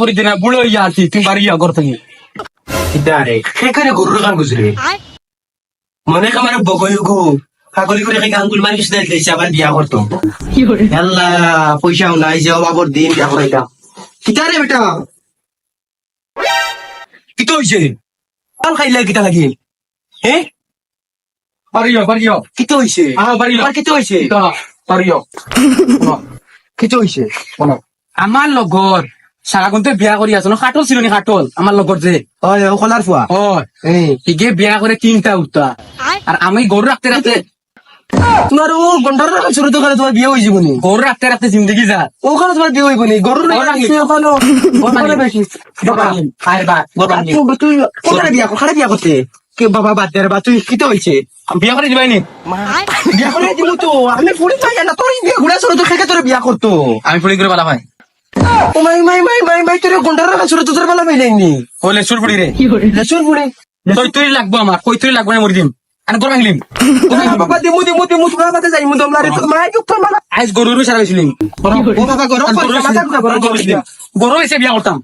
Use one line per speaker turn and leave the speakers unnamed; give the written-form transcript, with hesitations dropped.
করি দিনা বুড়ো ইয়া আছি তুমি বাড়ি ইয়া করতে
ইদারে সেখানে গরুর গান গুজরে মনে কামার বগই গো কাকলি করে গান গুল মারিস দিয়েছে আবার বিয়া করতো আল্লাহ পয়সাও নাই যে অভাবর দিন বিয়া করাইতাম কিতারে বেটা কি তো হইছে কাল খাইলে কিতা লাগি হ্যাঁ
বাড়িও
কি তো হইছে
বাড়িও
আর কি তো হইছে
বাড়িও
কি তো হইছে
আমার লগর সারাগুনতে বিয়া করি আছো খাটল ছিল নি খাটল আমার লগর যে
ওই ও কলার ফুয়া
হিগে বিয়া করে 3টা উঠতা আর আমি গরু রাখতে রাখতে
তোমার ও গন্ডার শুরু তো করে তোমার বিয়ে হয়ে যাবনি
গরু রাখতে রাখতে জিন্দগি যা
ওখানে তোমার বিয়ে হইব নি গরুর ওখানে বেশি তুই কোথায় বিয়া করতে কে বাবা বাদ দে বা তুই কি তো হইছে
বিয়া করে দিবাই নি
বিয়া করে দিব তো আমি ফুড়ি পাই না তোর বিয়ে ঘুরা শুরু তো থেকে তোর বিয়া করতো
আমি ফুড়ি করে পালা ভাই
ও মাই তোর গন্ডার শুরু তো তোর বেলা পাইলেনি
হলে সুর ফুড়ি রে
লেসুর ফুড়ি
তুই লাগবো আমার কই তুই লাগবো না মরি দিম আর গরম হিলিম
বাবা দিমু তোর বাতে যাই মু দমলা রে মাই চুপ কর মানা
আইস গরুর সারা হয়েছিলিম
ও বাবা গরম
গরু এসে বিয়া করতাম